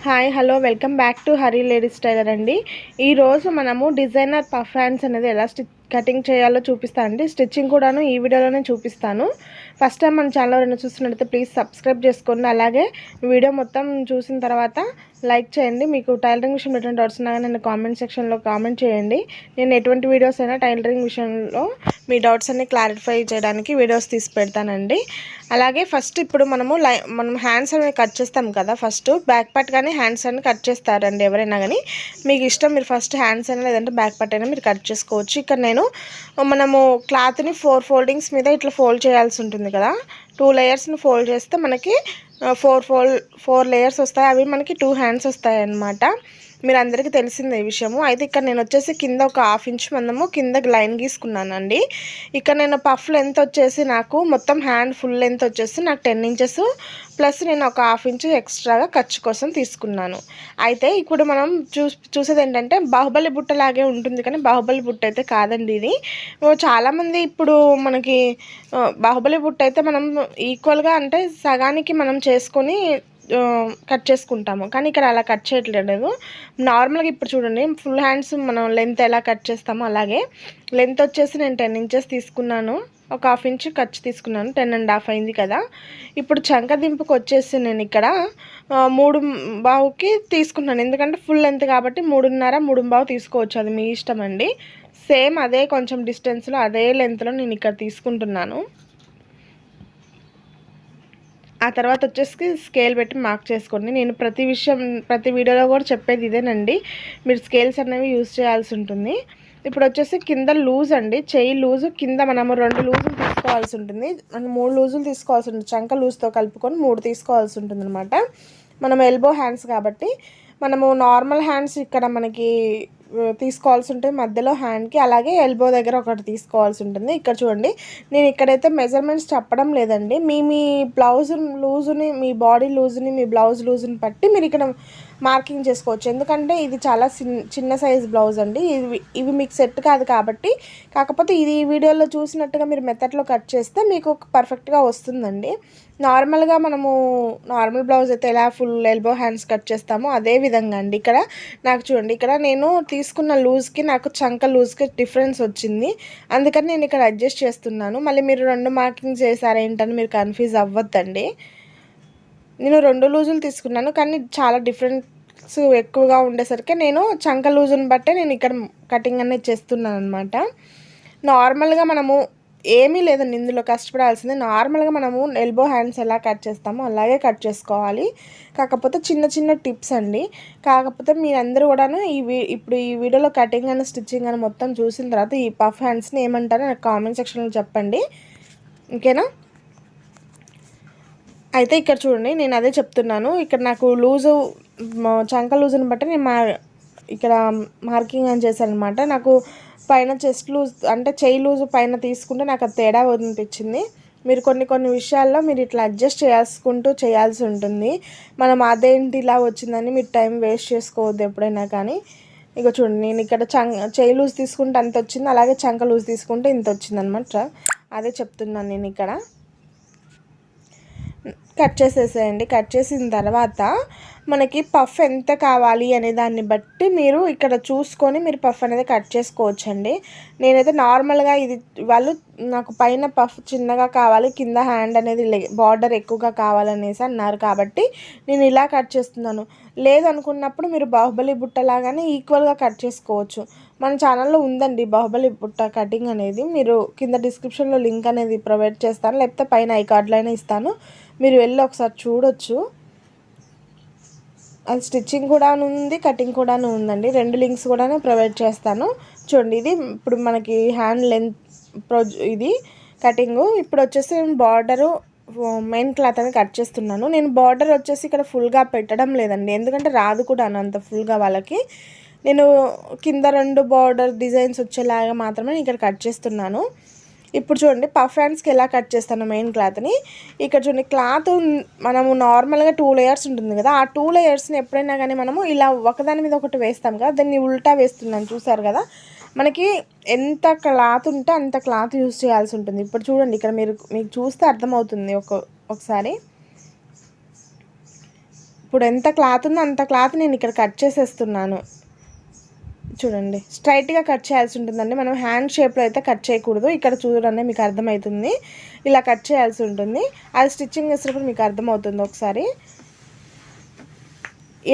Hi hello welcome back to hariladiestailor అండి. ఈరోజు మనము డిజైనర్ పఫ్ హ్యాండ్స్ అనేది ఎలా కటింగ్ చేయాలో చూపిస్తాను అండి. స్టిచ్చింగ్ కూడాను ఈ వీడియోలోనే చూపిస్తాను. ఫస్ట్ టైం మన ఛానల్ ఎవరైనా చూస్తున్నట్లయితే ప్లీజ్ సబ్స్క్రైబ్ చేసుకోండి. అలాగే వీడియో మొత్తం చూసిన తర్వాత లైక్ చేయండి. మీకు టైలరింగ్ విషయంలో ఎటువంటి డౌట్స్ ఉన్నా కానీ నన్ను కామెంట్ సెక్షన్లో కామెంట్ చేయండి. నేను ఎటువంటి వీడియోస్ అయినా టైలరింగ్ విషయంలో మీ డౌట్స్ అన్ని క్లారిఫై చేయడానికి వీడియోస్ తీసి పెడతానండి. అలాగే ఫస్ట్ ఇప్పుడు మనం హ్యాండ్స్ అనేవి కట్ చేస్తాం కదా. ఫస్ట్ బ్యాక్ పార్ట్ కానీ హ్యాండ్స్ అని కట్ చేస్తారండి ఎవరైనా కానీ. మీకు ఇష్టం, మీరు ఫస్ట్ హ్యాండ్స్ అయినా లేదంటే బ్యాక్ పార్ట్ అయినా మీరు కట్ చేసుకోవచ్చు. ఇక్కడ మనము క్లాత్ని 4 ఫోల్డింగ్స్ మీద ఇట్లా ఫోల్డ్ చేయాల్సి ఉంటుంది కదా. 2 లేయర్స్ని ఫోల్డ్ చేస్తే మనకి 4 లేయర్స్ వస్తాయి. అవి మనకి 2 హ్యాండ్స్ వస్తాయి అన్నమాట. మీరు అందరికీ తెలిసిందే ఈ విషయము. అయితే ఇక్కడ నేను వచ్చేసి కింద ఒక 1/2 ఇంచ్ మందము కింద లైన్ గీసుకున్నానండి. ఇక్కడ నేను పఫ్ లెంత్ వచ్చేసి నాకు మొత్తం హ్యాండ్ ఫుల్ లెంత్ వచ్చేసి నాకు 10 ఇంచెస్ ప్లస్ నేను ఒక 1/2 ఇంచ్ ఎక్స్ట్రాగా ఖర్చు కోసం తీసుకున్నాను. అయితే ఇప్పుడు మనం చూసేది ఏంటంటే బాహుబలి బుట్టలాగే ఉంటుంది, కానీ బాహుబలి బుట్ట అయితే కాదండి ఇది. చాలామంది ఇప్పుడు మనకి బాహుబలి బుట్ట అయితే మనం ఈక్వల్గా అంటే సగానికి మనం చేసుకొని కట్ చేసుకుంటాము, కానీ ఇక్కడ అలా కట్ చేయట్లేదు. నార్మల్గా ఇప్పుడు చూడండి, ఫుల్ హ్యాండ్స్ మనం లెంత్ ఎలా కట్ చేస్తామో అలాగే లెంత్ వచ్చేసి నేను 10 ఇంచెస్ తీసుకున్నాను. ఒక 1/2 ఇంచ్ ఖర్చు తీసుకున్నాను, 10.5 అయింది కదా. ఇప్పుడు చంక దింపుకు వచ్చేసి నేను ఇక్కడ 3 బావుకి తీసుకున్నాను, ఎందుకంటే ఫుల్ లెంత్ కాబట్టి 3.5 3.5 తీసుకోవచ్చు, అది మీ ఇష్టం అండి. సేమ్ అదే కొంచెం డిస్టెన్స్లో అదే లెంత్లో నేను ఇక్కడ తీసుకుంటున్నాను. ఆ తర్వాత వచ్చేసి స్కేల్ పెట్టి మార్క్ చేసుకోండి. నేను ప్రతి వీడియోలో కూడా చెప్పేది ఇదేనండి, మీరు స్కేల్స్ అనేవి యూజ్ చేయాల్సి ఉంటుంది. ఇప్పుడు వచ్చేసి కింద లూజ్ అండి, చెయ్యి లూజు కింద మనము 2 లూజులు తీసుకోవాల్సి ఉంటుంది. 3 లూజులు తీసుకోవాల్సి ఉంటుంది. చంక లూజ్తో కలుపుకొని 3 తీసుకోవాల్సి ఉంటుంది అనమాట. మనం ఎల్బో హ్యాండ్స్ కాబట్టి మనము నార్మల్ హ్యాండ్స్ ఇక్కడ మనకి తీసుకోవాల్సి ఉంటుంది మధ్యలో హ్యాండ్కి, అలాగే ఎల్బో దగ్గర ఒకటి తీసుకోవాల్సి ఉంటుంది. ఇక్కడ చూడండి, నేను ఇక్కడైతే మెజర్మెంట్స్ చెప్పడం లేదండి. మీ బ్లౌజ్ లూజుని, మీ బాడీ లూజుని, మీ బ్లౌజ్ లూజుని బట్టి మీరు ఇక్కడ మార్కింగ్ చేసుకోవచ్చు. ఎందుకంటే ఇది చాలా చిన్న సైజ్ బ్లౌజ్ అండి. ఇవి మీకు సెట్ కాదు కాబట్టి. కాకపోతే ఇది ఈ వీడియోలో చూసినట్టుగా మీరు మెథడ్లో కట్ చేస్తే మీకు పర్ఫెక్ట్గా వస్తుందండి. నార్మల్గా మనము నార్మల్ బ్లౌజ్ అయితే ఎలా ఫుల్ ఎల్బో హ్యాండ్స్ కట్ చేస్తామో అదే విధంగా అండి. ఇక్కడ నాకు చూడండి, ఇక్కడ నేను తీసుకున్న లూజ్కి నాకు చంక లూజ్కి డిఫరెన్స్ వచ్చింది, అందుకని నేను ఇక్కడ అడ్జస్ట్ చేస్తున్నాను. మళ్ళీ మీరు 2 మార్కింగ్ చేశారేంటని మీరు కన్ఫ్యూజ్ అవ్వద్దండి. నేను 2 లూజులు తీసుకున్నాను, కానీ చాలా డిఫరెన్స్ ఎక్కువగా ఉండేసరికి నేను చంక లూజుని బట్టే నేను ఇక్కడ కటింగ్ అనేది చేస్తున్నాను అనమాట. నార్మల్గా మనము ఏమీ లేదండి ఇందులో కష్టపడాల్సింది. నార్మల్గా మనము ఎల్బో హ్యాండ్స్ ఎలా కట్ చేస్తామో అలాగే కట్ చేసుకోవాలి. కాకపోతే చిన్న చిన్న టిప్స్ అండి. కాకపోతే మీరందరూ కూడాను ఇప్పుడు ఈ వీడియోలో కటింగ్ అని స్టిచ్చింగ్ అని మొత్తం చూసిన తర్వాత ఈ పఫ్ హ్యాండ్స్ని ఏమంటారో నాకు కామెంట్ సెక్షన్లో చెప్పండి, ఓకేనా. అయితే ఇక్కడ చూడండి, నేను అదే చెప్తున్నాను. ఇక్కడ నాకు లూజు చంక లూజుని బట్టి నేను ఇక్కడ మార్కింగ్ అని చేశాను అనమాట. నాకు పైన చెస్ట్ లూజ్ అంటే చెయ్యి లూజు పైన తీసుకుంటే నాకు అది తేడా అనిపించింది. మీరు కొన్ని విషయాల్లో మీరు ఇట్లా అడ్జస్ట్ చేయాల్సి ఉంటుంది. మనం అదేంటి ఇలా వచ్చిందని మీరు టైం వేస్ట్ చేసుకోవద్దు ఎప్పుడైనా కానీ. ఇక చూడండి, నేను ఇక్కడ చెయ్యి లూజ్ తీసుకుంటే అంత వచ్చింది, అలాగే చంక లూజ్ తీసుకుంటే ఇంత వచ్చింది అనమాట. అదే చెప్తున్నాను నేను ఇక్కడ. కట్ చేసేసేయండి. కట్ చేసిన తర్వాత మనకి పఫ్ ఎంత కావాలి అనే దాన్ని బట్టి మీరు ఇక్కడ చూసుకొని మీరు పఫ్ అనేది కట్ చేసుకోవచ్చండి. నేనైతే నార్మల్గా వాళ్ళు నాకు పైన పఫ్ చిన్నగా కావాలి, కింద హ్యాండ్ అనేది బార్డర్ ఎక్కువగా కావాలనేసి అన్నారు కాబట్టి నేను ఇలా కట్ చేస్తున్నాను. లేదనుకున్నప్పుడు మీరు బాహుబలి బుట్టలాగానే ఈక్వల్గా కట్ చేసుకోవచ్చు. మన ఛానల్లో ఉందండి బాహుబలి బుట్ట కటింగ్ అనేది, మీరు కింద డిస్క్రిప్షన్లో లింక్ అనేది ప్రొవైడ్ చేస్తాను, లేకపోతే పైన ఐ కార్డ్లో అయినా ఇస్తాను, మీరు వెళ్ళి ఒకసారి చూడొచ్చు. అది స్టిచ్చింగ్ కూడా ఉంది, కటింగ్ కూడా ఉందండి. 2 లింక్స్ కూడా ప్రొవైడ్ చేస్తాను. చూడండి, ఇది ఇప్పుడు మనకి హ్యాండ్ లెంత్ ఇది కటింగు. ఇప్పుడు వచ్చేసి బార్డరు మెయిన్ క్లాత్ అనేది కట్ చేస్తున్నాను. నేను బార్డర్ వచ్చేసి ఇక్కడ ఫుల్గా పెట్టడం లేదండి, ఎందుకంటే రాదు కూడా అంత ఫుల్గా వాళ్ళకి. నేను కింద 2 బార్డర్ డిజైన్స్ వచ్చేలాగా మాత్రమే ఇక్కడ కట్ చేస్తున్నాను. ఇప్పుడు చూడండి, పఫ్ హ్యాండ్స్కి ఎలా కట్ చేస్తాను మెయిన్ క్లాత్ని. ఇక్కడ చూడండి, క్లాత్ మనము నార్మల్గా 2 లేయర్స్ ఉంటుంది కదా. ఆ 2 లేయర్స్ని ఎప్పుడైనా కానీ మనము ఇలా ఒకదాని మీద ఒకటి వేస్తాం కదా, దాన్ని ఉల్టా వేస్తున్నాను, చూసారు కదా. మనకి ఎంత క్లాత్ ఉంటే అంత క్లాత్ యూజ్ చేయాల్సి ఉంటుంది. ఇప్పుడు చూడండి, ఇక్కడ మీకు చూస్తే అర్థమవుతుంది ఒకసారి. ఇప్పుడు ఎంత క్లాత్ ఉందో అంత క్లాత్ నేను ఇక్కడ కట్ చేసేస్తున్నాను. చూడండి, స్ట్రైట్గా కట్ చేయాల్సి ఉంటుందండి. మనం హ్యాండ్ షేప్లో అయితే కట్ చేయకూడదు. ఇక్కడ చూడండి మీకు అర్థమవుతుంది, ఇలా కట్ చేయాల్సి ఉంటుంది. అది స్టిచ్చింగ్ చేసేటప్పుడు మీకు అర్థమవుతుంది ఒకసారి.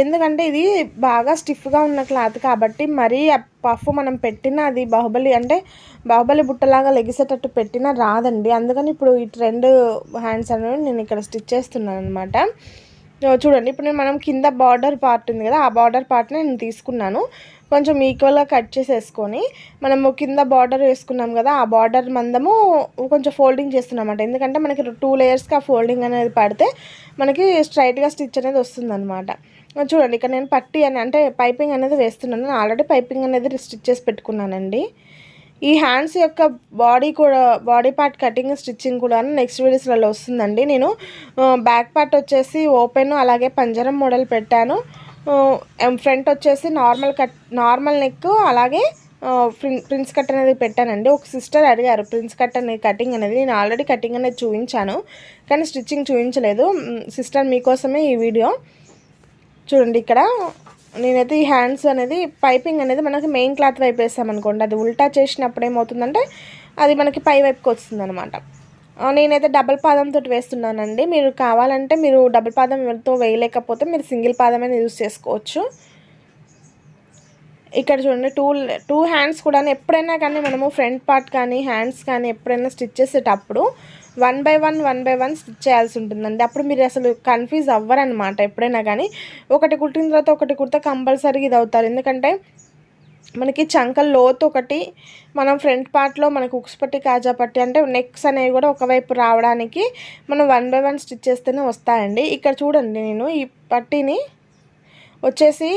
ఎందుకంటే ఇది బాగా స్టిఫ్గా ఉన్న క్లాత్ కాబట్టి మరీ పఫ్ మనం పెట్టినా అది బాహుబలి బుట్టలాగా లెగిసేటట్టు పెట్టినా రాదండి. అందుకని ఇప్పుడు ఈ 2 హ్యాండ్స్ అనేవి నేను ఇక్కడ స్టిచ్ చేస్తున్నాను అనమాట. చూడండి, ఇప్పుడు మనం కింద బార్డర్ పార్ట్ ఉంది కదా, ఆ బార్డర్ పార్ట్ని నేను తీసుకున్నాను. కొంచెం ఈక్వల్గా కట్ చేసేసుకొని మనము కింద బార్డర్ వేసుకున్నాం కదా, ఆ బార్డర్ మందము కొంచెం ఫోల్డింగ్ చేస్తున్నామన్నమాట. ఎందుకంటే మనకి 2 లేయర్స్కి ఆ ఫోల్డింగ్ అనేది పడితే మనకి స్ట్రైట్గా స్టిచ్ అనేది వస్తుందన్నమాట. చూడండి, ఇక్కడ నేను పట్టీ అంటే పైపింగ్ అనేది వేస్తున్నాను. నేను ఆల్రెడీ పైపింగ్ అనేది స్టిచ్ చేసి పెట్టుకున్నానండి. ఈ హ్యాండ్స్ యొక్క బాడీ పార్ట్ కటింగ్ స్టిచ్చింగ్ కూడా నెక్స్ట్ వీడియోస్లలో వస్తుందండి. నేను బ్యాక్ పార్ట్ వచ్చేసి ఓపెన్ అలాగే పంజరం మోడల్ పెట్టాను. ఫ్రంట్ వచ్చేసి నార్మల్ నెక్ అలాగే ప్రిన్స్ కట్ అనేది పెట్టానండి. ఒక సిస్టర్ అడిగారు ప్రిన్స్ కట్ అనేది కటింగ్ అనేది. నేను ఆల్రెడీ కటింగ్ అనేది చూపించాను కానీ స్టిచ్చింగ్ చూపించలేదు. సిస్టర్ మీకోసమే ఈ వీడియో. చూడండి, ఇక్కడ నేనైతే ఈ హ్యాండ్స్ అనేది పైపింగ్ అనేది మనకి మెయిన్ క్లాత్ వైపు వేసామనుకోండి, అది ఉల్టా చేసినప్పుడు ఏమవుతుందంటే అది మనకి పై వైపుకి వస్తుంది అనమాట. నేనైతే డబల్ పాదంతో వేస్తున్నానండి. మీరు కావాలంటే మీరు డబల్ పాదంతో వేయలేకపోతే మీరు సింగిల్ పాదమైనా యూజ్ చేసుకోవచ్చు. ఇక్కడ చూడండి, టూ హ్యాండ్స్ కూడా ఎప్పుడైనా కానీ మనము ఫ్రంట్ పార్ట్ కానీ హ్యాండ్స్ కానీ ఎప్పుడైనా స్టిచ్ చేసేటప్పుడు 1 by 1 స్టిచ్ చేయాల్సి ఉంటుందండి. అప్పుడు మీరు అసలు కన్ఫ్యూజ్ అవ్వరనమాట. ఎప్పుడైనా కానీ ఒకటి కుట్టిన తర్వాత ఒకటి కుడితే కంపల్సరీగా ఇది అవుతారు. ఎందుకంటే మనకి చంకల లోతు ఒకటి, మనం ఫ్రంట్ పార్ట్లో మనకు ఉక్స్ పట్టి కాజా పట్టి అంటే నెక్స్ అనేవి కూడా ఒకవైపు రావడానికి మనం 1 by 1 స్టిచ్ చేస్తేనే వస్తాయండి. ఇక్కడ చూడండి, నేను ఈ పట్టీని వచ్చేసి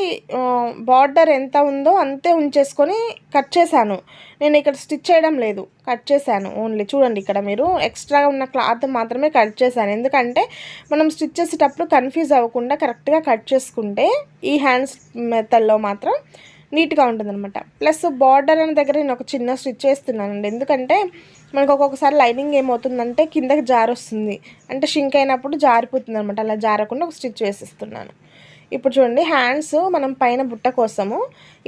బార్డర్ ఎంత ఉందో అంతే ఉంచేసుకొని కట్ చేశాను. నేను ఇక్కడ స్టిచ్ చేయడం లేదు, కట్ చేశాను ఓన్లీ. చూడండి, ఇక్కడ మీరు ఎక్స్ట్రా ఉన్న క్లాత్ మాత్రమే కట్ చేశాను. ఎందుకంటే మనం స్టిచ్ చేసేటప్పుడు కన్ఫ్యూజ్ అవ్వకుండా కరెక్ట్గా కట్ చేసుకుంటే ఈ హ్యాండ్స్ మెథడ్లో మాత్రం నీట్గా ఉంటుందన్నమాట. ప్లస్ బార్డర్ అనే దగ్గర నేను ఒక చిన్న స్టిచ్ చేస్తున్నానండి. ఎందుకంటే మనకు ఒక్కొక్కసారి లైనింగ్ ఏమవుతుందంటే కిందకి జారొస్తుంది, అంటే షింక్ అయినప్పుడు జారిపోతుంది అనమాట. అలా జారకుండా ఒక స్టిచ్ వేసేస్తున్నాను. ఇప్పుడు చూడండి, హ్యాండ్స్ మనం పైన బుట్ట కోసము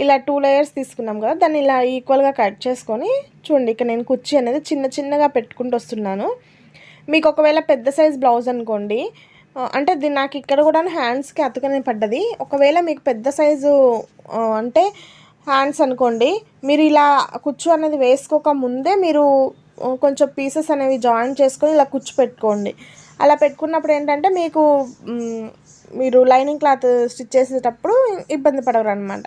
ఇలా 2 లేయర్స్ తీసుకున్నాం కదా, దాన్ని ఇలా ఈక్వల్గా కట్ చేసుకొని చూడండి, ఇక్కడ నేను కుర్చీ అనేది చిన్నగా పెట్టుకుంటూ వస్తున్నాను. మీకు ఒకవేళ పెద్ద సైజ్ బ్లౌజ్ అనుకోండి, అంటే నాకు ఇక్కడ కూడా హ్యాండ్స్కి అతుకనే పడ్డది. ఒకవేళ మీకు పెద్ద సైజు అంటే హ్యాండ్స్ అనుకోండి, మీరు ఇలా కుచ్చు అనేది వేసుకోక ముందే మీరు కొంచెం పీసెస్ అనేవి జాయిన్ చేసుకొని ఇలా కుచ్చు పెట్టుకోండి. అలా పెట్టుకున్నప్పుడు ఏంటంటే మీరు లైనింగ్ క్లాత్ స్టిచ్ చేసేటప్పుడు ఇబ్బంది పడరు అనమాట.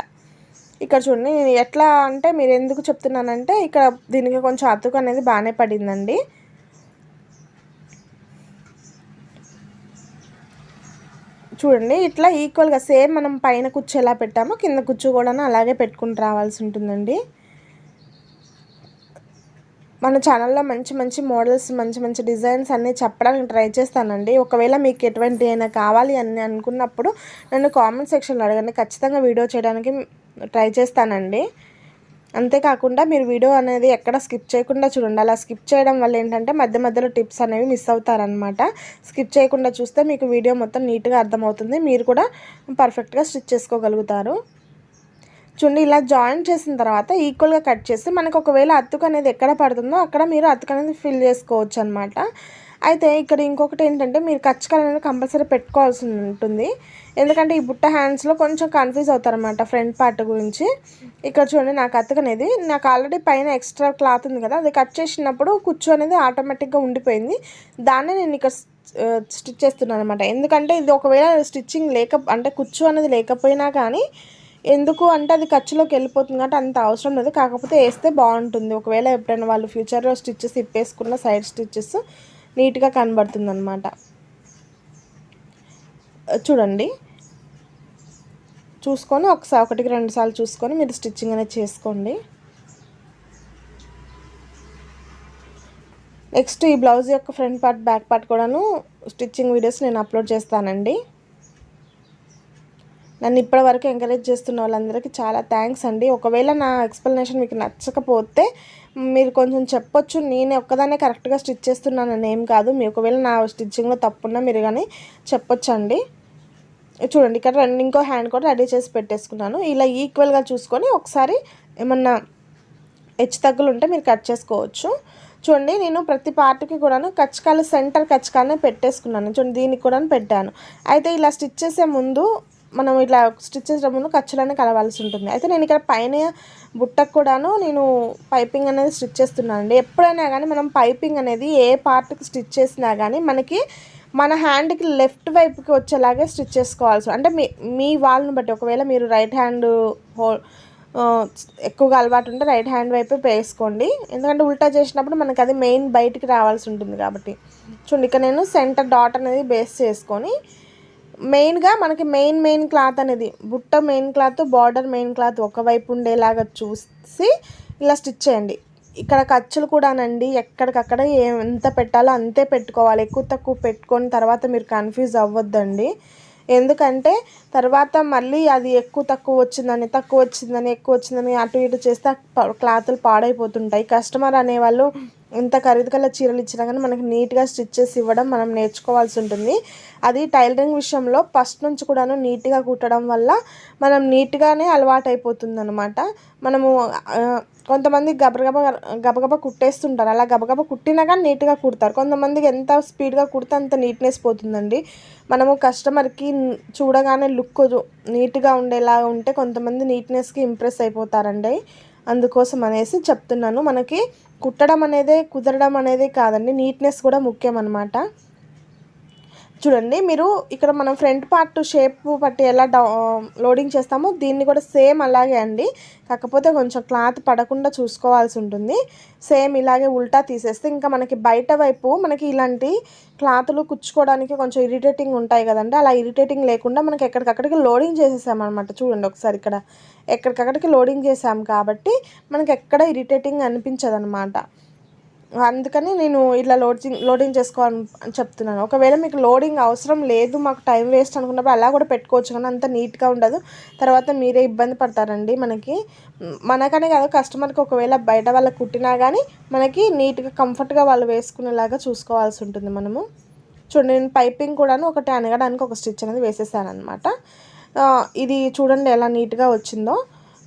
ఇక్కడ చూడండి, నేను ఎట్లా అంటే మీరు ఎందుకు చెప్తున్నానంటే ఇక్కడ దీనికి కొంచెం అతుకు అనేది బాగానే పడిందండి. చూడండి, ఇట్లా ఈక్వల్గా సేమ్ మనం పైన కుచ్చు ఎలా పెట్టామో కింద కుచ్చు కూడా అలాగే పెట్టుకుని రావాల్సి ఉంటుందండి. మన ఛానల్లో మంచి మోడల్స్ మంచి డిజైన్స్ అన్నీ చెప్పడానికి ట్రై చేస్తానండి. ఒకవేళ మీకు ఎటువంటి అయినా కావాలి అని అనుకున్నప్పుడు నన్ను కామెంట్ సెక్షన్లో అడగండి, ఖచ్చితంగా వీడియో చేయడానికి ట్రై చేస్తానండి. అంతేకాకుండా మీరు వీడియో అనేది ఎక్కడ స్కిప్ చేయకుండా చూడండి. అలా స్కిప్ చేయడం వల్ల ఏంటంటే మధ్యలో టిప్స్ అనేవి మిస్ అవుతారనమాట. స్కిప్ చేయకుండా చూస్తే మీకు వీడియో మొత్తం నీట్గా అర్థమవుతుంది, మీరు కూడా పర్ఫెక్ట్గా స్టిచ్ చేసుకోగలుగుతారు. చూడండి, ఇలా జాయిన్ చేసిన తర్వాత ఈక్వల్గా కట్ చేసి మనకు ఒకవేళ అతుకు అనేది ఎక్కడ పడుతుందో అక్కడ మీరు అతుకు అనేది ఫిల్ చేసుకోవచ్చు అనమాట. అయితే ఇక్కడ ఇంకొకటి ఏంటంటే మీరు కచ్చకాలు అనేది కంపల్సరీ పెట్టుకోవాల్సి ఉంటుంది. ఎందుకంటే ఈ బుట్ట హ్యాండ్స్లో కొంచెం కన్ఫ్యూజ్ అవుతారనమాట ఫ్రంట్ పార్ట్ గురించి. ఇక్కడ చూడండి, నాకు అతుకు అనేది నాకు ఆల్రెడీ పైన ఎక్స్ట్రా క్లాత్ ఉంది కదా, అది కట్ చేసినప్పుడు కుచ్చు అనేది ఆటోమేటిక్గా ఉండిపోయింది. దాన్నే నేను ఇక్కడ స్టిచ్ చేస్తున్నాను అనమాట. ఎందుకంటే ఇది ఒకవేళ స్టిచ్చింగ్ అంటే కుచ్చు అనేది లేకపోయినా కానీ ఎందుకు అంటే అది ఖర్చులోకి వెళ్ళిపోతుంది కాబట్టి అంత అవసరం లేదు. కాకపోతే వేస్తే బాగుంటుంది. ఒకవేళ ఎప్పుడైనా వాళ్ళు ఫ్యూచర్లో స్టిచ్చెస్ ఇప్పేసుకున్న సైడ్ స్టిచ్చెస్ నీట్గా కనబడుతుంది అనమాట. చూడండి, చూసుకొని ఒకటికి 2 సార్లు చూసుకొని మీరు స్టిచ్చింగ్ అనేది చేసుకోండి. నెక్స్ట్ ఈ బ్లౌజ్ యొక్క ఫ్రంట్ పార్ట్ బ్యాక్ పార్ట్ కూడాను స్టిచ్చింగ్ వీడియోస్ నేను అప్లోడ్ చేస్తానండి. నన్ను ఇప్పటివరకు ఎంకరేజ్ చేస్తున్న వాళ్ళందరికీ చాలా థ్యాంక్స్ అండి. ఒకవేళ నా ఎక్స్ప్లెనేషన్ మీకు నచ్చకపోతే మీరు కొంచెం చెప్పొచ్చు, నేను ఒక్కదాన్నే కరెక్ట్గా స్టిచ్ చేస్తున్నానని ఏం కాదు. మీ ఒకవేళ నా స్టిచ్చింగ్లో తప్పున్నా మీరు కానీ చెప్పొచ్చండి. చూడండి ఇక్కడ ఇంకో హ్యాండ్ కూడా రెడీ చేసి పెట్టేసుకున్నాను. ఇలా ఈక్వల్గా చూసుకొని ఒకసారి ఏమన్నా హెచ్చు తగ్గులు ఉంటే మీరు కట్ చేసుకోవచ్చు. చూడండి నేను ప్రతి పార్ట్కి కూడాను కచ్చకాలు సెంటర్ కచ్చకాలనే పెట్టేసుకున్నాను. చూడండి దీనికి కూడా పెట్టాను. అయితే ఇలా స్టిచ్ చేసే ముందు మనం ఇట్లా స్టిచ్ చేసే ముందు ఖర్చులనే కలవాల్సి ఉంటుంది. అయితే నేను ఇక్కడ పైన బుట్టకు కూడాను నేను పైపింగ్ అనేది స్టిచ్ చేస్తున్నాను అండి. ఎప్పుడైనా కానీ మనం పైపింగ్ అనేది ఏ పార్ట్కి స్టిచ్ చేసినా కానీ మనకి మన హ్యాండ్కి లెఫ్ట్ వైపుకి వచ్చేలాగే స్టిచ్ చేసుకోవాల్సి, అంటే మీ వాళ్ళని బట్టి, ఒకవేళ మీరు రైట్ హ్యాండ్ ఎక్కువగా అలవాటు ఉంటే రైట్ హ్యాండ్ వైపే వేసుకోండి. ఎందుకంటే ఉల్టా చేసినప్పుడు మనకి అది మెయిన్ బయటికి రావాల్సి ఉంటుంది కాబట్టి. చూడండి ఇక్కడ నేను సెంటర్ డాట్ అనేది బేస్ చేసుకొని మెయిన్గా మనకి మెయిన్ క్లాత్ అనేది బుట్ట main cloth, border main cloth ఒకవైపు ఉండేలాగా చూసి ఇలా స్టిచ్ చేయండి. ఇక్కడ ఖర్చులు కూడానండి ఎక్కడికక్కడ ఎంత పెట్టాలో అంతే పెట్టుకోవాలి. ఎక్కువ తక్కువ పెట్టుకొని తర్వాత మీరు కన్ఫ్యూజ్ అవ్వద్దండి. ఎందుకంటే తర్వాత మళ్ళీ అది ఎక్కువ తక్కువ వచ్చిందని, తక్కువ వచ్చిందని, ఎక్కువ వచ్చిందని అటు ఇటు చేస్తే క్లాతులు పాడైపోతుంటాయి. కస్టమర్ అనేవాళ్ళు ఎంత ఖరీదు గల చీరలు ఇచ్చినా కానీ మనకి నీట్గా స్టిచ్ చేసి ఇవ్వడం మనం నేర్చుకోవాల్సి ఉంటుంది. అది టైలరింగ్ విషయంలో ఫస్ట్ నుంచి కూడాను నీట్గా కుట్టడం వల్ల మనం నీట్గానే అలవాటు అయిపోతుంది అనమాట. మనము కొంతమంది గబగబా కుట్టేస్తుంటారు. అలా గబగబా కుట్టినా కానీ నీట్గా కుడతారు. కొంతమందికి ఎంత స్పీడ్గా కుడితే అంత నీట్నెస్ పోతుందండి. మనము కస్టమర్కి చూడగానే లుక్ నీట్గా ఉండేలా ఉంటే కొంతమంది నీట్నెస్కి ఇంప్రెస్ అయిపోతారండి. అందుకోసం అనేసి చెప్తున్నాను. మనకి కుట్టడం అనేది కుదరడం అనేది కాదండి, నీట్నెస్ కూడా ముఖ్యం అన్నమాట. చూడండి మీరు ఇక్కడ మనం ఫ్రంట్ పార్ట్ షేప్ పట్టి ఎలా లోడింగ్ చేస్తామో దీన్ని కూడా సేమ్ అలాగే అండి. కాకపోతే కొంచెం క్లాత్ పడకుండా చూసుకోవాల్సి ఉంటుంది. సేమ్ ఇలాగే ఉల్టా తీసేస్తే ఇంకా మనకి బయట వైపు మనకి ఇలాంటి క్లాతులు కుచ్చుకోవడానికి కొంచెం ఇరిటేటింగ్ ఉంటాయి కదండి. అలా ఇరిటేటింగ్ లేకుండా మనకి ఎక్కడికక్కడికి లోడింగ్ చేసేసామన్నమాట. చూడండి ఒకసారి ఇక్కడ ఎక్కడికక్కడికి లోడింగ్ చేసాం కాబట్టి మనకి ఎక్కడ ఇరిటేటింగ్ అనిపించదు అనమాట. అందుకని నేను ఇట్లా లోడింగ్ చేసుకోవాలని చెప్తున్నాను. ఒకవేళ మీకు లోడింగ్ అవసరం లేదు, మాకు టైం వేస్ట్ అనుకున్నప్పుడు అలా కూడా పెట్టుకోవచ్చు, కానీ అంత నీట్గా ఉండదు. తర్వాత మీరే ఇబ్బంది పడతారండి. మనకనే కాదు కస్టమర్కి ఒకవేళ బయట వాళ్ళకి కుట్టినా కానీ మనకి నీట్గా కంఫర్ట్గా వాళ్ళు వేసుకునేలాగా చూసుకోవాల్సి ఉంటుంది మనము. చూడండి నేను పైపింగ్ కూడాను ఒకటి అనగడానికి ఒక స్టిచ్ అనేది వేసేసాను అనమాట. ఇది చూడండి ఎలా నీట్గా వచ్చిందో.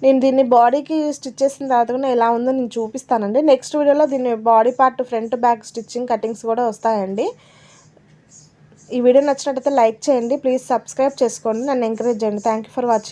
నేను దీన్ని బాడీకి స్టిచ్ చేసిన తర్వాత కూడా ఎలా ఉందో నేను చూపిస్తానండి. నెక్స్ట్ వీడియోలో దీన్ని body part front back stitching cuttings కూడా వస్తాయండి. ఈ వీడియో నచ్చినట్టయితే లైక్ చేయండి, ప్లీజ్ సబ్స్క్రైబ్ చేసుకోండి, నన్ను ఎంకరేజ్ చేయండి. Thank you for watching.